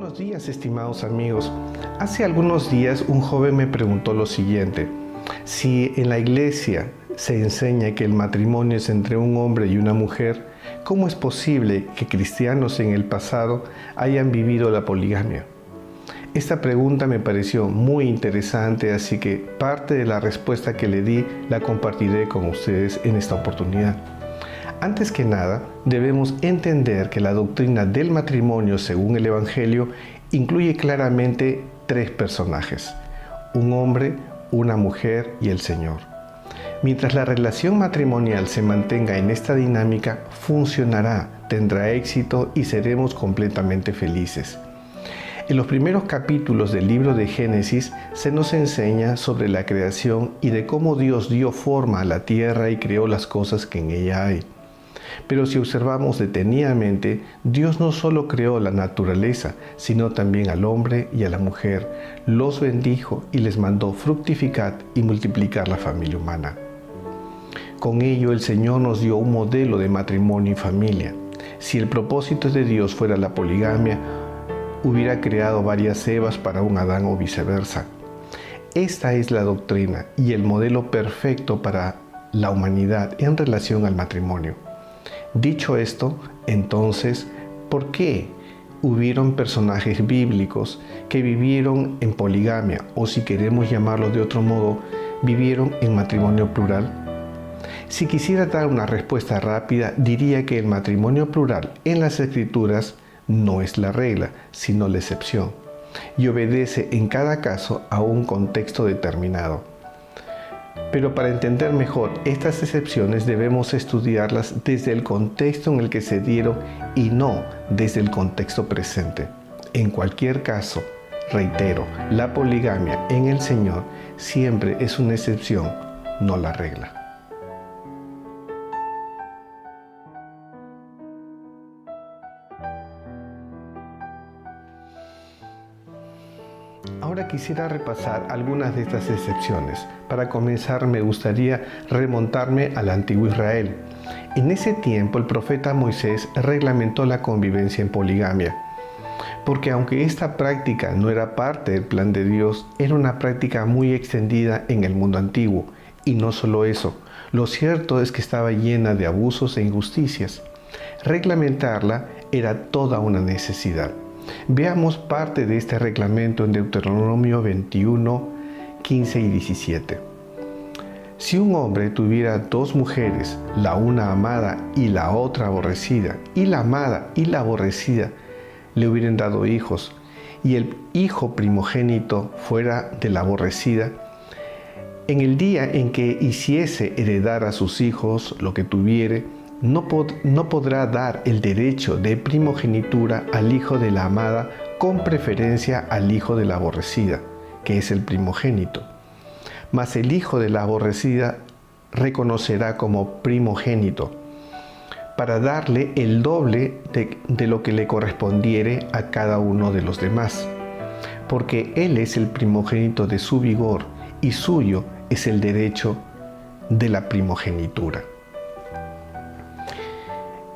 Buenos días, estimados amigos. Hace algunos días un joven me preguntó lo siguiente: si en la iglesia se enseña que el matrimonio es entre un hombre y una mujer, ¿cómo es posible que cristianos en el pasado hayan vivido la poligamia? Esta pregunta me pareció muy interesante, así que parte de la respuesta que le di la compartiré con ustedes en esta oportunidad. Antes que nada, debemos entender que la doctrina del matrimonio según el Evangelio incluye claramente tres personajes: un hombre, una mujer y el Señor. Mientras la relación matrimonial se mantenga en esta dinámica, funcionará, tendrá éxito y seremos completamente felices. En los primeros capítulos del libro de Génesis se nos enseña sobre la creación y de cómo Dios dio forma a la tierra y creó las cosas que en ella hay. Pero si observamos detenidamente, Dios no solo creó la naturaleza, sino también al hombre y a la mujer, los bendijo y les mandó fructificar y multiplicar la familia humana. Con ello el Señor nos dio un modelo de matrimonio y familia. Si el propósito de Dios fuera la poligamia, hubiera creado varias Evas para un Adán o viceversa. Esta es la doctrina y el modelo perfecto para la humanidad en relación al matrimonio. Dicho esto, entonces, ¿por qué hubieron personajes bíblicos que vivieron en poligamia, o si queremos llamarlo de otro modo, vivieron en matrimonio plural? Si quisiera dar una respuesta rápida, diría que el matrimonio plural en las Escrituras no es la regla, sino la excepción, y obedece en cada caso a un contexto determinado. Pero para entender mejor estas excepciones debemos estudiarlas desde el contexto en el que se dieron y no desde el contexto presente. En cualquier caso, reitero, la poligamia en el Señor siempre es una excepción, no la regla. Ahora quisiera repasar algunas de estas excepciones. Para comenzar, me gustaría remontarme al antiguo Israel. En ese tiempo, el profeta Moisés reglamentó la convivencia en poligamia, porque aunque esta práctica no era parte del plan de Dios, era una práctica muy extendida en el mundo antiguo. Y no solo eso, lo cierto es que estaba llena de abusos e injusticias. Reglamentarla era toda una necesidad. Veamos parte de este reglamento en Deuteronomio 21, 15 y 17. Si un hombre tuviera dos mujeres, la una amada y la otra aborrecida, y la amada y la aborrecida le hubieran dado hijos, y el hijo primogénito fuera de la aborrecida, en el día en que hiciese heredar a sus hijos lo que tuviere, no podrá dar el derecho de primogenitura al hijo de la amada con preferencia al hijo de la aborrecida, que es el primogénito. Mas el hijo de la aborrecida reconocerá como primogénito, para darle el doble de lo que le correspondiere a cada uno de los demás, porque él es el primogénito de su vigor, y suyo es el derecho de la primogenitura.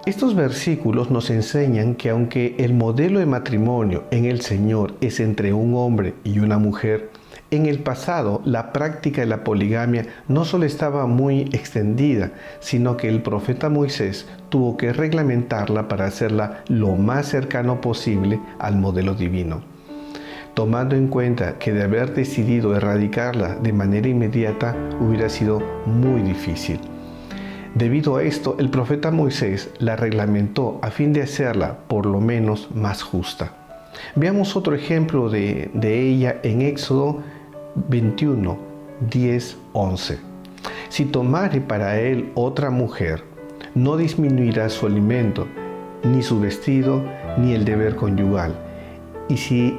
Estos versículos nos enseñan que aunque el modelo de matrimonio en el Señor es entre un hombre y una mujer, en el pasado la práctica de la poligamia no solo estaba muy extendida, sino que el profeta Moisés tuvo que reglamentarla para hacerla lo más cercano posible al modelo divino, tomando en cuenta que de haber decidido erradicarla de manera inmediata hubiera sido muy difícil. Debido a esto, el profeta Moisés la reglamentó a fin de hacerla por lo menos más justa. Veamos otro ejemplo de ella en Éxodo 21, 10, 11. Si tomare para él otra mujer, no disminuirá su alimento, ni su vestido, ni el deber conyugal. Y si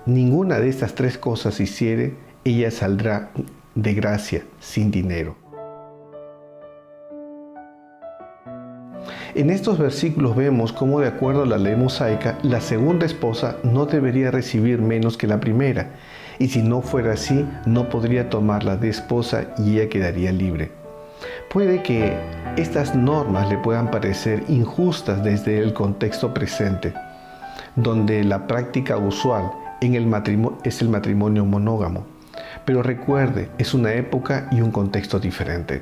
ninguna de estas tres cosas hiciere, ella saldrá de gracia sin dinero. En estos versículos vemos cómo, de acuerdo a la ley mosaica, la segunda esposa no debería recibir menos que la primera, y si no fuera así, no podría tomarla de esposa y ella quedaría libre. Puede que estas normas le puedan parecer injustas desde el contexto presente, donde la práctica usual en el matrimonio es el matrimonio monógamo. Pero recuerde, es una época y un contexto diferente.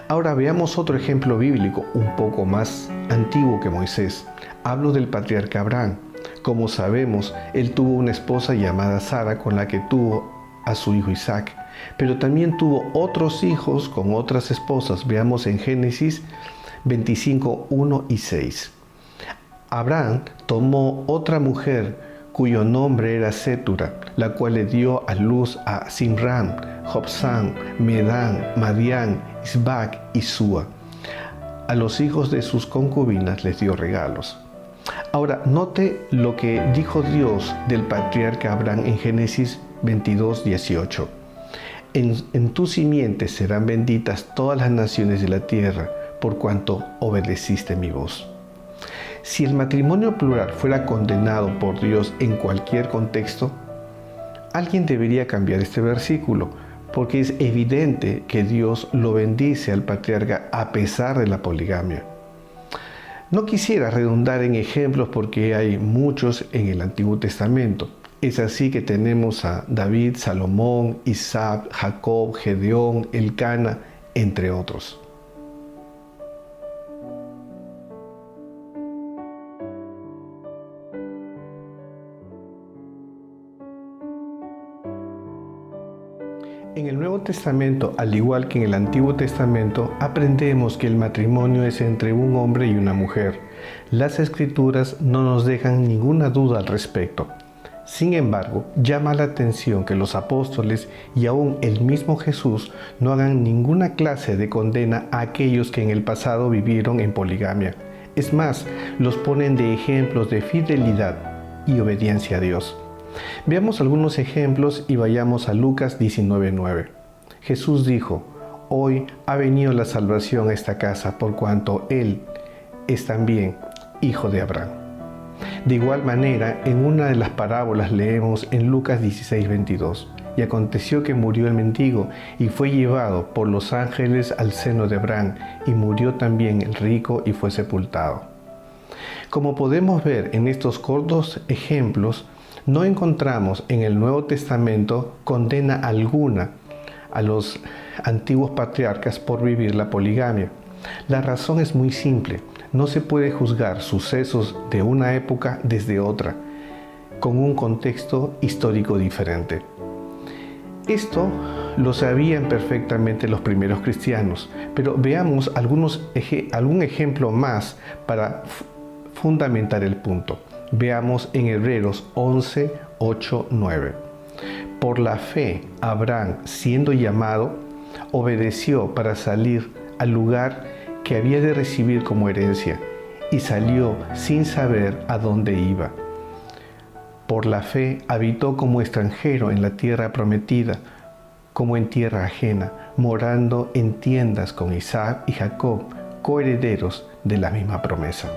Ahora veamos otro ejemplo bíblico un poco más antiguo que Moisés. Hablo del patriarca Abraham. Como sabemos, él tuvo una esposa llamada Sara con la que tuvo a su hijo Isaac, pero también tuvo otros hijos con otras esposas. Veamos en Génesis 25, 1 y 6. Abraham tomó otra mujer cuyo nombre era Setura, la cual le dio a luz a Simram, Jobsán, Medán, Madián, Isbac y Súa. A los hijos de sus concubinas les dio regalos. Ahora, note lo que dijo Dios del patriarca Abraham en Génesis 22, 18. En tu simiente serán benditas todas las naciones de la tierra, por cuanto obedeciste mi voz. Si el matrimonio plural fuera condenado por Dios en cualquier contexto, alguien debería cambiar este versículo, porque es evidente que Dios lo bendice al patriarca a pesar de la poligamia. No quisiera redundar en ejemplos porque hay muchos en el Antiguo Testamento. Es así que tenemos a David, Salomón, Isaac, Jacob, Gedeón, Elcana, entre otros. En el Nuevo Testamento, al igual que en el Antiguo Testamento, aprendemos que el matrimonio es entre un hombre y una mujer. Las Escrituras no nos dejan ninguna duda al respecto. Sin embargo, llama la atención que los apóstoles y aún el mismo Jesús no hagan ninguna clase de condena a aquellos que en el pasado vivieron en poligamia. Es más, los ponen de ejemplos de fidelidad y obediencia a Dios. Veamos algunos ejemplos y vayamos a Lucas 19:9. Jesús dijo: hoy ha venido la salvación a esta casa, por cuanto Él es también hijo de Abraham. De igual manera, en una de las parábolas leemos en Lucas 16:22: y aconteció que murió el mendigo y fue llevado por los ángeles al seno de Abraham, y murió también el rico y fue sepultado. Como podemos ver en estos cortos ejemplos, no encontramos en el Nuevo Testamento condena alguna a los antiguos patriarcas por vivir la poligamia. La razón es muy simple: no se puede juzgar sucesos de una época desde otra, con un contexto histórico diferente. Esto lo sabían perfectamente los primeros cristianos, pero veamos algún ejemplo más para fundamentar el punto. Veamos en Hebreos 11, 8, 9. Por la fe, Abraham, siendo llamado, obedeció para salir al lugar que había de recibir como herencia, y salió sin saber a dónde iba. Por la fe habitó como extranjero en la tierra prometida, como en tierra ajena, morando en tiendas con Isaac y Jacob, coherederos de la misma promesa.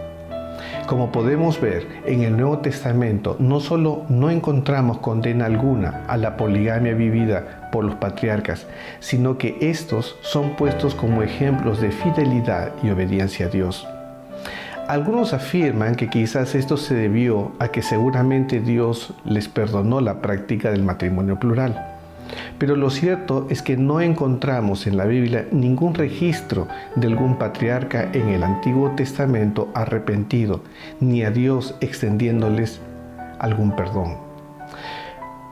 Como podemos ver, en el Nuevo Testamento no solo no encontramos condena alguna a la poligamia vivida por los patriarcas, sino que estos son puestos como ejemplos de fidelidad y obediencia a Dios. Algunos afirman que quizás esto se debió a que seguramente Dios les perdonó la práctica del matrimonio plural. Pero lo cierto es que no encontramos en la Biblia ningún registro de algún patriarca en el Antiguo Testamento arrepentido, ni a Dios extendiéndoles algún perdón.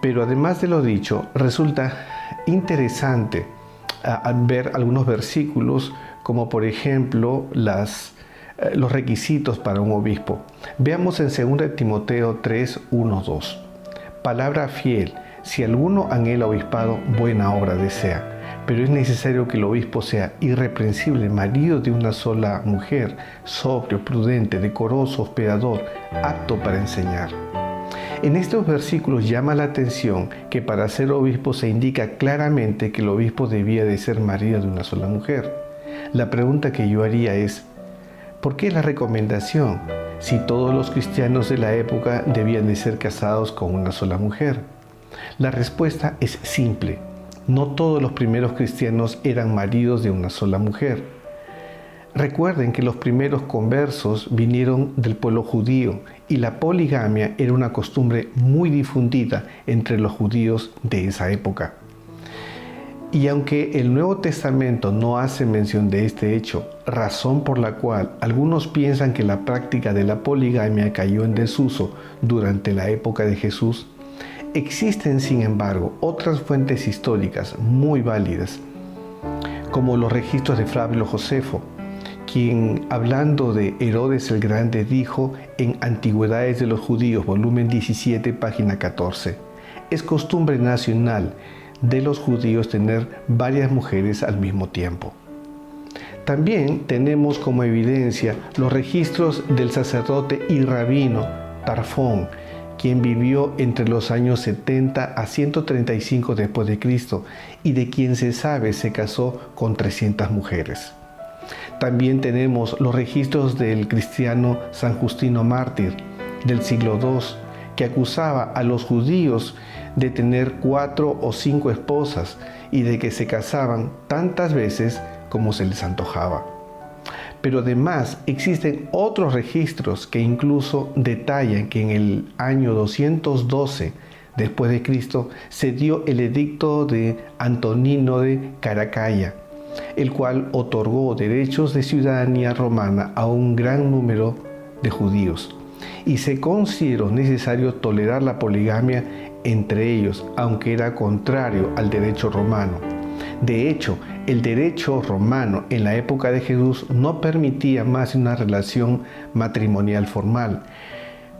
Pero además de lo dicho, resulta interesante ver algunos versículos, como por ejemplo los requisitos para un obispo. Veamos en 2 Timoteo 3, 1, 2. Palabra fiel: si alguno anhela obispado, buena obra desea, pero es necesario que el obispo sea irreprensible, marido de una sola mujer, sobrio, prudente, decoroso, hospedador, apto para enseñar. En estos versículos llama la atención que para ser obispo se indica claramente que el obispo debía de ser marido de una sola mujer. La pregunta que yo haría es: ¿por qué la recomendación si todos los cristianos de la época debían de ser casados con una sola mujer? La respuesta es simple: no todos los primeros cristianos eran maridos de una sola mujer. Recuerden que los primeros conversos vinieron del pueblo judío y la poligamia era una costumbre muy difundida entre los judíos de esa época. Y aunque el Nuevo Testamento no hace mención de este hecho, razón por la cual algunos piensan que la práctica de la poligamia cayó en desuso durante la época de Jesús, existen sin embargo otras fuentes históricas muy válidas, como los registros de Flavio Josefo, quien, hablando de Herodes el Grande, dijo en Antigüedades de los Judíos, volumen 17, página 14, es costumbre nacional de los judíos tener varias mujeres al mismo tiempo. También tenemos como evidencia los registros del sacerdote y rabino Tarfón, quien vivió entre los años 70 a 135 después de Cristo y de quien se sabe se casó con 300 mujeres. También tenemos los registros del cristiano San Justino Mártir del siglo II, que acusaba a los judíos de tener 4 o 5 esposas y de que se casaban tantas veces como se les antojaba. Pero además existen otros registros que incluso detallan que en el año 212 después de Cristo se dio el edicto de Antonino de Caracalla, el cual otorgó derechos de ciudadanía romana a un gran número de judíos, y se consideró necesario tolerar la poligamia entre ellos, aunque era contrario al derecho romano. De hecho, el derecho romano en la época de Jesús no permitía más una relación matrimonial formal,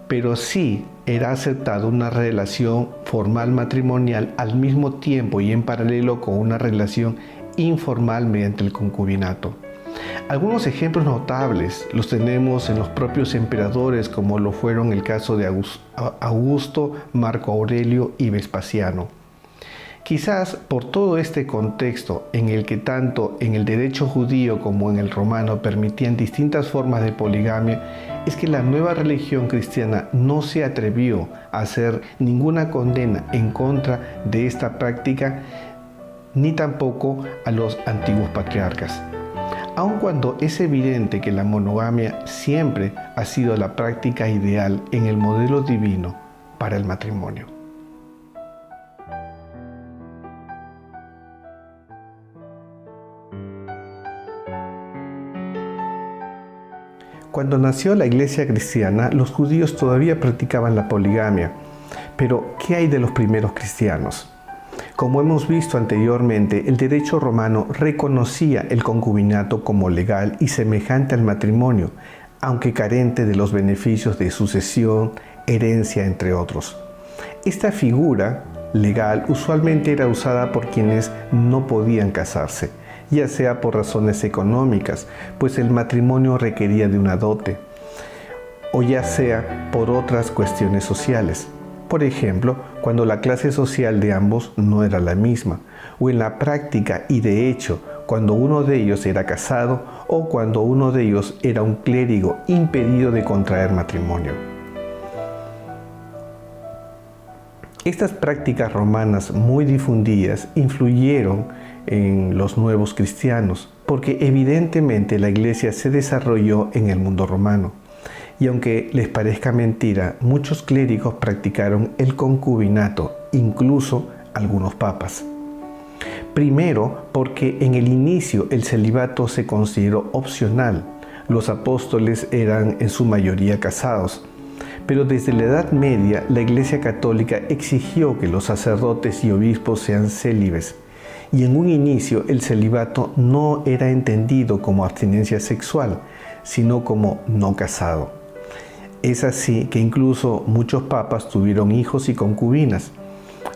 pero sí era aceptada una relación formal matrimonial al mismo tiempo y en paralelo con una relación informal mediante el concubinato. Algunos ejemplos notables los tenemos en los propios emperadores, como lo fueron el caso de Augusto, Marco Aurelio y Vespasiano. Quizás por todo este contexto en el que tanto en el derecho judío como en el romano permitían distintas formas de poligamia, es que la nueva religión cristiana no se atrevió a hacer ninguna condena en contra de esta práctica, ni tampoco a los antiguos patriarcas. Aun cuando es evidente que la monogamia siempre ha sido la práctica ideal en el modelo divino para el matrimonio. Cuando nació la iglesia cristiana, los judíos todavía practicaban la poligamia. Pero, ¿qué hay de los primeros cristianos? Como hemos visto anteriormente, el derecho romano reconocía el concubinato como legal y semejante al matrimonio, aunque carente de los beneficios de sucesión, herencia, entre otros. Esta figura legal usualmente era usada por quienes no podían casarse, ya sea por razones económicas, pues el matrimonio requería de una dote, o ya sea por otras cuestiones sociales. Por ejemplo, cuando la clase social de ambos no era la misma, o en la práctica y de hecho, cuando uno de ellos era casado o cuando uno de ellos era un clérigo impedido de contraer matrimonio. Estas prácticas romanas muy difundidas influyeron en los nuevos cristianos, porque evidentemente la iglesia se desarrolló en el mundo romano. Y aunque les parezca mentira, muchos clérigos practicaron el concubinato, incluso algunos papas. Primero, porque en el inicio el celibato se consideró opcional. Los apóstoles eran en su mayoría casados. Pero desde la Edad Media, la Iglesia Católica exigió que los sacerdotes y obispos sean célibes. Y en un inicio el celibato no era entendido como abstinencia sexual, sino como no casado. Es así que incluso muchos papas tuvieron hijos y concubinas.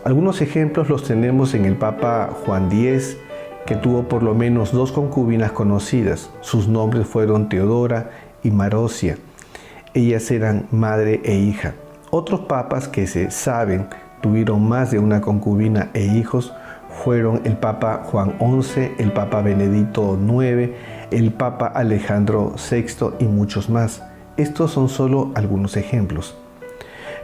Algunos ejemplos los tenemos en el Papa Juan X, que tuvo por lo menos 2 concubinas conocidas. Sus nombres fueron Teodora y Marosia. Ellas eran madre e hija. Otros papas que se saben tuvieron más de una concubina e hijos fueron el Papa Juan XI, el Papa Benedicto IX, el Papa Alejandro VI y muchos más. Estos son solo algunos ejemplos.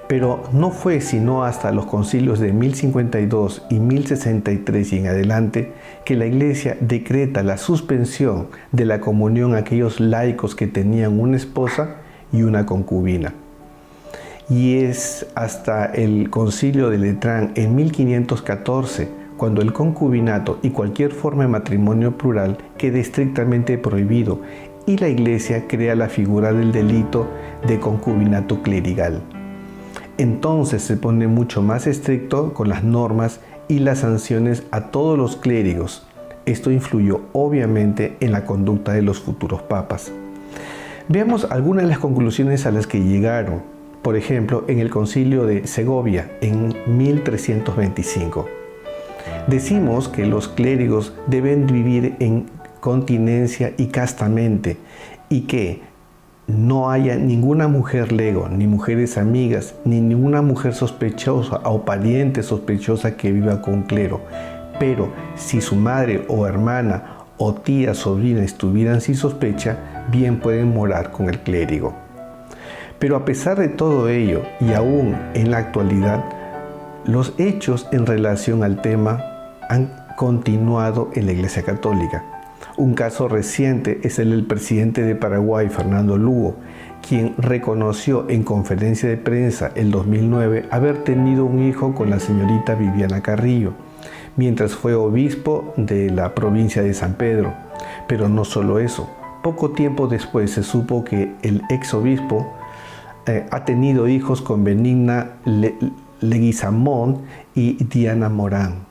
Pero no fue sino hasta los concilios de 1052 y 1063 y en adelante que la Iglesia decreta la suspensión de la comunión a aquellos laicos que tenían una esposa y una concubina. Y es hasta el concilio de Letrán en 1514 cuando el concubinato y cualquier forma de matrimonio plural queda estrictamente prohibido y la Iglesia crea la figura del delito de concubinato clerical. Entonces se pone mucho más estricto con las normas y las sanciones a todos los clérigos. Esto influyó obviamente en la conducta de los futuros papas. Veamos algunas de las conclusiones a las que llegaron, por ejemplo, en el Concilio de Segovia en 1325. Decimos que los clérigos deben vivir en continencia y castamente y que no haya ninguna mujer lego, ni mujeres amigas, ni ninguna mujer sospechosa o pariente sospechosa que viva con clero. Pero si su madre o hermana o tía, sobrina estuvieran sin sospecha, bien pueden morar con el clérigo. Pero a pesar de todo ello, y aún en la actualidad, los hechos en relación al tema han continuado en la Iglesia Católica. Un caso reciente es el del presidente de Paraguay, Fernando Lugo, quien reconoció en conferencia de prensa el 2009 haber tenido un hijo con la señorita Viviana Carrillo, mientras fue obispo de la provincia de San Pedro. Pero no solo eso, poco tiempo después se supo que el exobispo ha tenido hijos con Benigna Leguizamón y Diana Morán.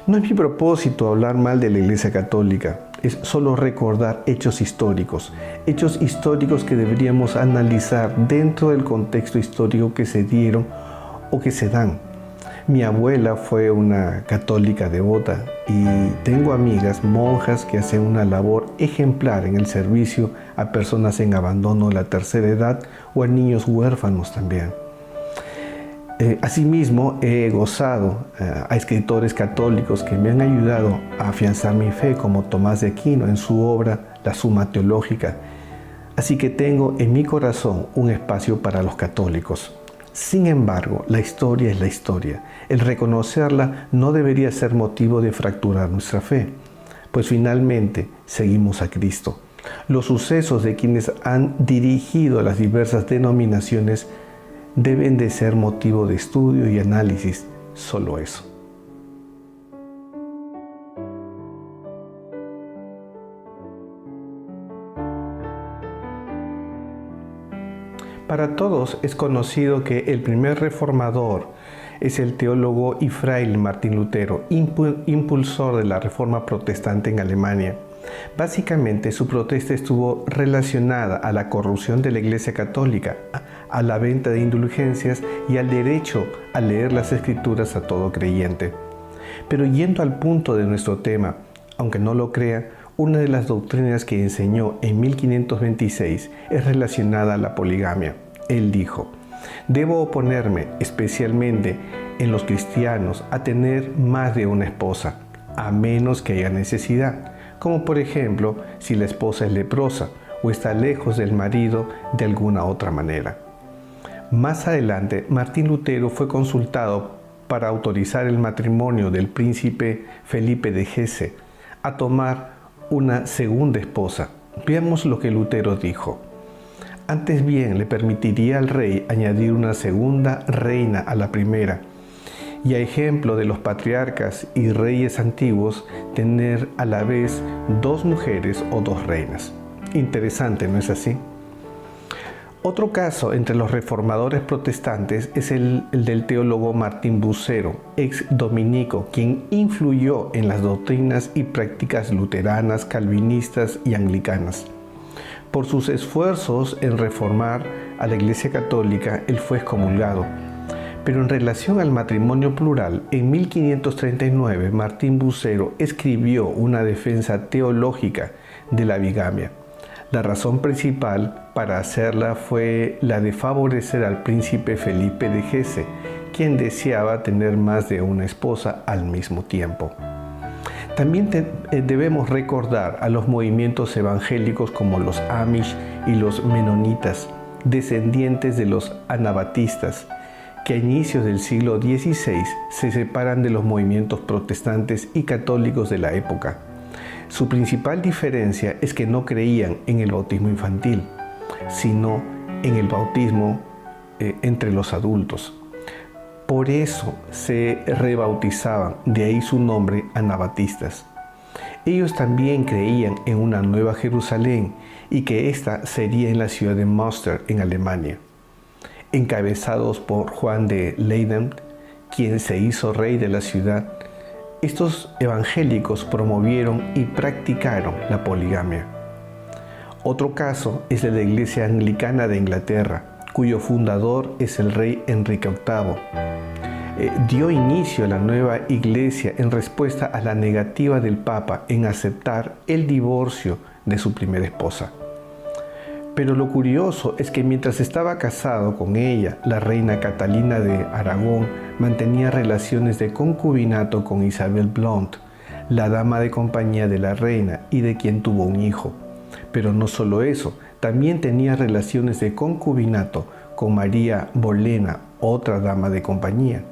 No es mi propósito hablar mal de la Iglesia Católica, es solo recordar hechos históricos que deberíamos analizar dentro del contexto histórico que se dieron o que se dan. Mi abuela fue una católica devota y tengo amigas monjas que hacen una labor ejemplar en el servicio a personas en abandono de la tercera edad o a niños huérfanos también. Asimismo, he gozado a escritores católicos que me han ayudado a afianzar mi fe, como Tomás de Aquino en su obra La Suma Teológica. Así que tengo en mi corazón un espacio para los católicos. Sin embargo, la historia es la historia. El reconocerla no debería ser motivo de fracturar nuestra fe, pues finalmente seguimos a Cristo. Los sucesos de quienes han dirigido las diversas denominaciones deben de ser motivo de estudio y análisis, solo eso. Para todos es conocido que el primer reformador es el teólogo y fraile Martín Lutero, impulsor de la Reforma Protestante en Alemania. Básicamente su protesta estuvo relacionada a la corrupción de la Iglesia Católica, a la venta de indulgencias y al derecho a leer las Escrituras a todo creyente. Pero yendo al punto de nuestro tema, aunque no lo crea, una de las doctrinas que enseñó en 1526 es relacionada a la poligamia. Él dijo: debo oponerme, especialmente en los cristianos, a tener más de una esposa, a menos que haya necesidad, como por ejemplo si la esposa es leprosa o está lejos del marido de alguna otra manera. Más adelante, Martín Lutero fue consultado para autorizar el matrimonio del príncipe Felipe de Hesse a tomar una segunda esposa. Veamos lo que Lutero dijo. Antes bien, le permitiría al rey añadir una segunda reina a la primera, y a ejemplo de los patriarcas y reyes antiguos, tener a la vez dos mujeres o dos reinas. Interesante, ¿no es así? Otro caso entre los reformadores protestantes es el del teólogo Martín Bucero, ex dominico, quien influyó en las doctrinas y prácticas luteranas, calvinistas y anglicanas. Por sus esfuerzos en reformar a la Iglesia Católica, él fue excomulgado. Pero en relación al matrimonio plural, en 1539 Martín Bucero escribió una defensa teológica de la bigamia. La razón principal para hacerla fue la de favorecer al príncipe Felipe de Hesse, quien deseaba tener más de una esposa al mismo tiempo. También debemos recordar a los movimientos evangélicos como los Amish y los Menonitas, descendientes de los anabatistas, que a inicios del siglo XVI se separan de los movimientos protestantes y católicos de la época. Su principal diferencia es que no creían en el bautismo infantil, sino en el bautismo entre los adultos. Por eso se rebautizaban, de ahí su nombre, anabatistas. Ellos también creían en una nueva Jerusalén y que ésta sería en la ciudad de Münster, en Alemania. Encabezados por Juan de Leyden, quien se hizo rey de la ciudad, estos evangélicos promovieron y practicaron la poligamia. Otro caso es el de la Iglesia Anglicana de Inglaterra, cuyo fundador es el rey Enrique VIII. Dio inicio a la nueva iglesia en respuesta a la negativa del Papa en aceptar el divorcio de su primera esposa. Pero lo curioso es que mientras estaba casado con ella, la reina Catalina de Aragón mantenía relaciones de concubinato con Isabel Blount, la dama de compañía de la reina y de quien tuvo un hijo. Pero no solo eso, también tenía relaciones de concubinato con María Bolena, otra dama de compañía.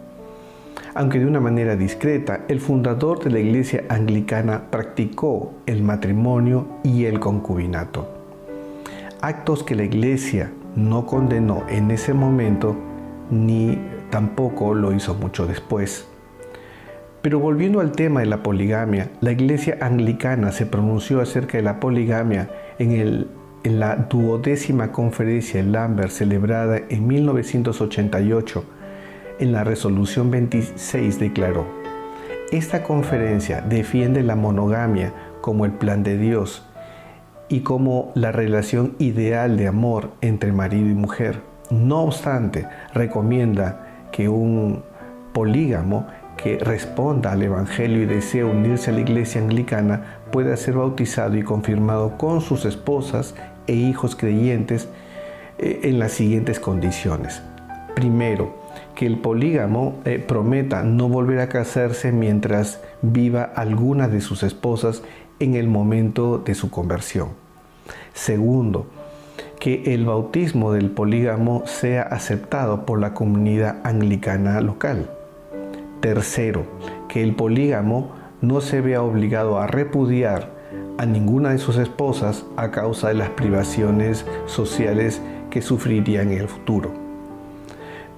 Aunque de una manera discreta, el fundador de la iglesia anglicana practicó el matrimonio y el concubinato. Actos que la iglesia no condenó en ese momento, ni tampoco lo hizo mucho después. Pero volviendo al tema de la poligamia, la iglesia anglicana se pronunció acerca de la poligamia en la 12ª conferencia de Lambert celebrada en 1988. En la resolución 26 declaró: esta conferencia defiende la monogamia como el plan de Dios y como la relación ideal de amor entre marido y mujer. No obstante, recomienda que un polígamo que responda al Evangelio y desea unirse a la iglesia anglicana pueda ser bautizado y confirmado con sus esposas e hijos creyentes en las siguientes condiciones. Primero, que el polígamo prometa no volver a casarse mientras viva alguna de sus esposas en el momento de su conversión. Segundo, que el bautismo del polígamo sea aceptado por la comunidad anglicana local. Tercero, que el polígamo no se vea obligado a repudiar a ninguna de sus esposas a causa de las privaciones sociales que sufrirían en el futuro.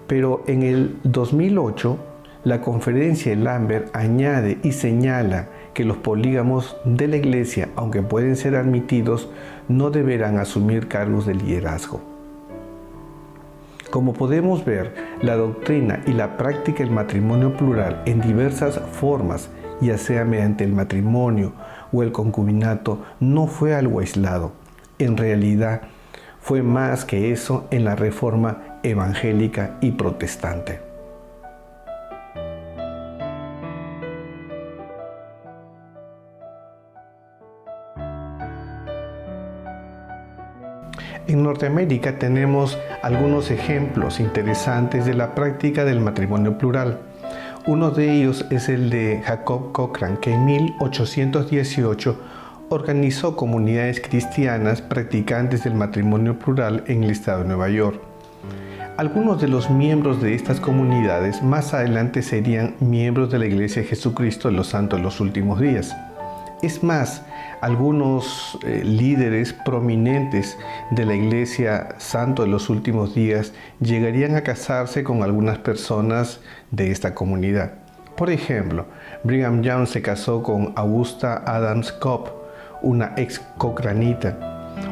Pero en el 2008, la conferencia de Lambert añade y señala que los polígamos de la iglesia, aunque pueden ser admitidos, no deberán asumir cargos de liderazgo. Como podemos ver, la doctrina y la práctica del matrimonio plural en diversas formas, ya sea mediante el matrimonio o el concubinato, no fue algo aislado. En realidad, fue más que eso en la Reforma evangélica y protestante. En Norteamérica tenemos algunos ejemplos interesantes de la práctica del matrimonio plural. Uno de ellos es el de Jacob Cochran, que en 1818 organizó comunidades cristianas practicantes del matrimonio plural en el estado de Nueva York. Algunos de los miembros de estas comunidades más adelante serían miembros de la Iglesia de Jesucristo de los Santos de los Últimos Días. Es más, algunos líderes prominentes de la Iglesia Santo de los Últimos Días llegarían a casarse con algunas personas de esta comunidad. Por ejemplo, Brigham Young se casó con Augusta Adams Cobb, una ex cochranita.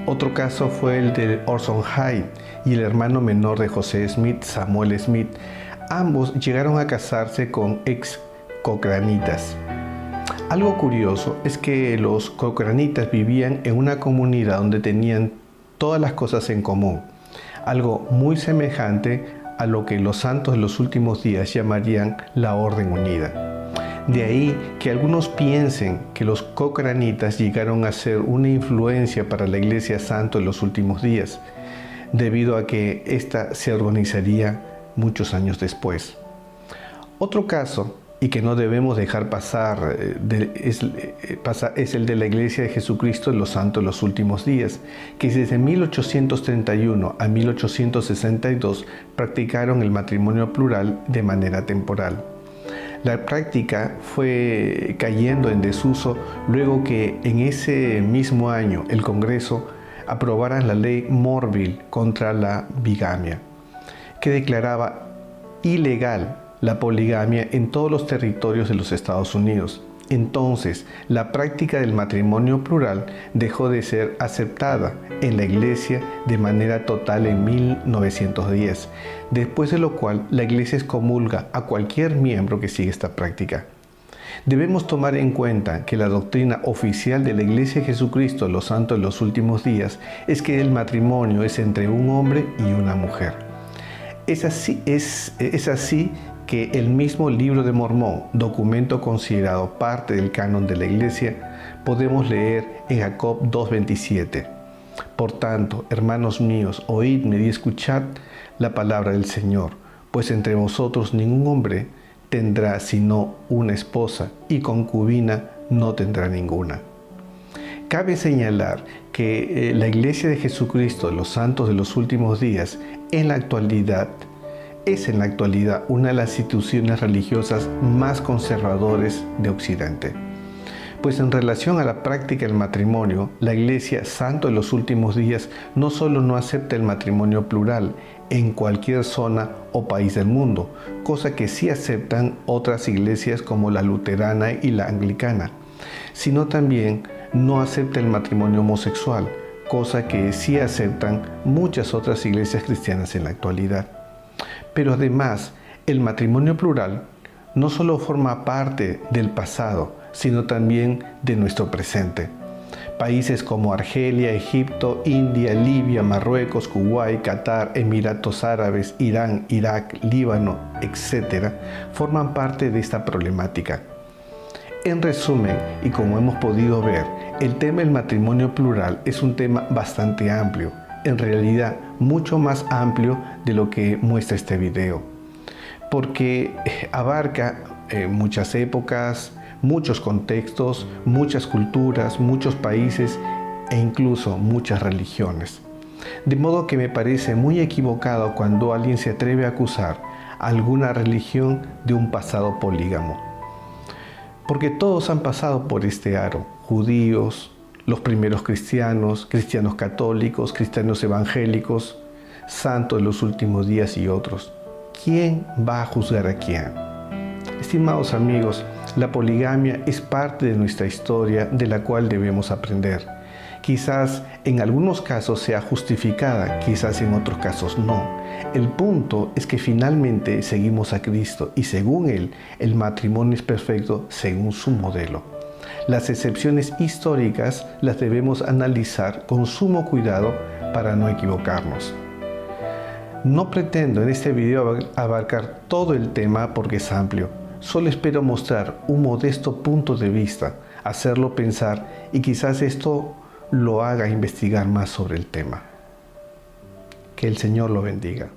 Otro caso fue el de Orson Hyde y el hermano menor de José Smith, Samuel Smith. Ambos llegaron a casarse con ex cochranitas. Algo curioso es que los cochranitas vivían en una comunidad donde tenían todas las cosas en común, algo muy semejante a lo que los santos de los últimos días llamarían la Orden Unida. De ahí que algunos piensen que los cochranitas llegaron a ser una influencia para la Iglesia Santo de los últimos días, debido a que ésta se organizaría muchos años después. Otro caso y que no debemos dejar pasar, es el de la Iglesia de Jesucristo de los Santos de los Últimos Días, que desde 1831 a 1862 practicaron el matrimonio plural de manera temporal. La práctica fue cayendo en desuso luego que en ese mismo año el Congreso aprobara la ley Morville contra la bigamia, que declaraba ilegal la poligamia en todos los territorios de los Estados Unidos. Entonces, la práctica del matrimonio plural dejó de ser aceptada en la Iglesia de manera total en 1910, después de lo cual la Iglesia excomulga a cualquier miembro que siga esta práctica. Debemos tomar en cuenta que la doctrina oficial de la Iglesia de Jesucristo de los Santos de los Últimos Días es que el matrimonio es entre un hombre y una mujer. Es así que el mismo Libro de Mormón, documento considerado parte del canon de la Iglesia, podemos leer en Jacob 2:27. Por tanto, hermanos míos, oídme y escuchad la palabra del Señor, pues entre vosotros ningún hombre tendrá sino una esposa, y concubina no tendrá ninguna. Cabe señalar que la Iglesia de Jesucristo de los Santos de los Últimos Días es en la actualidad una de las instituciones religiosas más conservadoras de Occidente. Pues en relación a la práctica del matrimonio, la Iglesia Santo de los Últimos Días no solo no acepta el matrimonio plural en cualquier zona o país del mundo, cosa que sí aceptan otras iglesias como la luterana y la anglicana, sino también no acepta el matrimonio homosexual, cosa que sí aceptan muchas otras iglesias cristianas en la actualidad. Pero además, el matrimonio plural no solo forma parte del pasado, sino también de nuestro presente. Países como Argelia, Egipto, India, Libia, Marruecos, Kuwait, Qatar, Emiratos Árabes, Irán, Irak, Líbano, etc., forman parte de esta problemática. En resumen, y como hemos podido ver, el tema del matrimonio plural es un tema bastante amplio, en realidad mucho más amplio de lo que muestra este video, porque abarca muchas épocas, muchos contextos, muchas culturas, muchos países e incluso muchas religiones. De modo que me parece muy equivocado cuando alguien se atreve a acusar a alguna religión de un pasado polígamo. Porque todos han pasado por este aro: judíos, los primeros cristianos, cristianos católicos, cristianos evangélicos, santos de los últimos días y otros. ¿Quién va a juzgar a quién? Estimados amigos, la poligamia es parte de nuestra historia de la cual debemos aprender. Quizás en algunos casos sea justificada, quizás en otros casos no. El punto es que finalmente seguimos a Cristo y según Él, el matrimonio es perfecto según su modelo. Las excepciones históricas las debemos analizar con sumo cuidado para no equivocarnos. No pretendo en este video abarcar todo el tema porque es amplio. Solo espero mostrar un modesto punto de vista, hacerlo pensar y quizás esto lo haga investigar más sobre el tema. Que el Señor lo bendiga.